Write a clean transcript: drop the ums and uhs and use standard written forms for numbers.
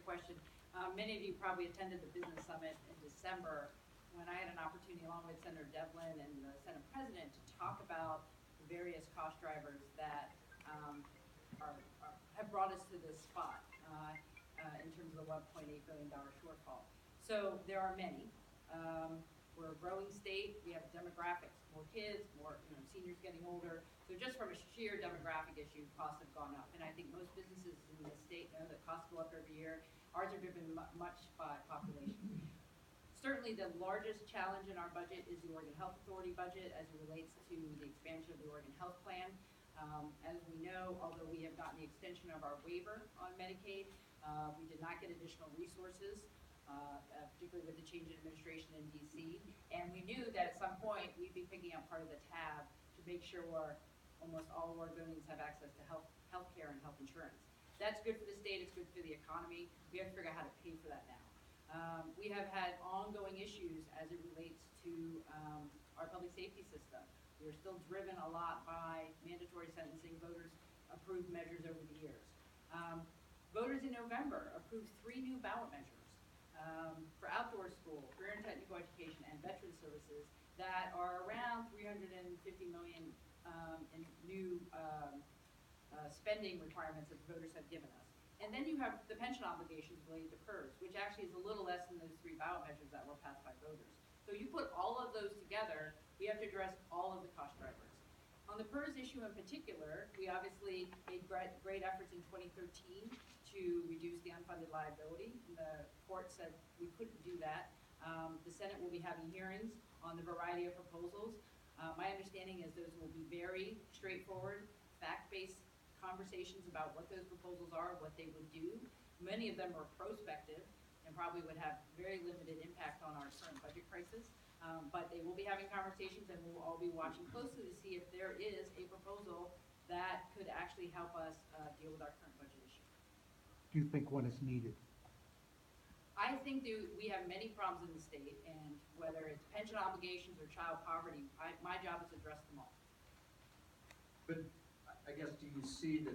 question. Many of you probably attended the Business Summit in December when I had an opportunity along with Senator Devlin and the Senate President to talk about the various cost drivers that have brought us to this spot in terms of the $1.8 billion shortfall. So there are many. We're a growing state. We have demographics, more kids, more seniors getting older. So just from a sheer demographic issue, costs have gone up. And I think most businesses in the state know that costs go up every year. Ours are driven much by population. Certainly the largest challenge in our budget is the Oregon Health Authority budget as it relates to the expansion of the Oregon Health Plan. As we know, although we have gotten the extension of our waiver on Medicaid, we did not get additional resources. Particularly with the change in administration in DC. And we knew that at some point we'd be picking up part of the tab to make sure almost all Oregonians have access to health care and health insurance. That's good for the state, it's good for the economy. We have to figure out how to pay for that now. We have had ongoing issues as it relates to our public safety system. We are still driven a lot by mandatory sentencing. Voters approved measures over the years. Voters in November approved 3 new ballot measures. For outdoor school, career and technical education, and veteran services that are around $350 million in new spending requirements that voters have given us. And then you have the pension obligations related to PERS, which actually is a little less than those 3 ballot measures that were passed by voters. So you put all of those together, we have to address all of the cost drivers. On the PERS issue in particular, we obviously made great efforts in 2013 to reduce the unfunded liability. The court said we couldn't do that. The Senate will be having hearings on the variety of proposals. My understanding is those will be very straightforward, fact-based conversations about what those proposals are, what they would do. Many of them are prospective and probably would have very limited impact on our current budget crisis. But they will be having conversations, and we'll all be watching closely to see if there is a proposal that could actually help us deal with our current budget issue. Do you think one is needed? I think we have many problems in the state, and whether it's pension obligations or child poverty, my job is to address them all. But I guess, do you see that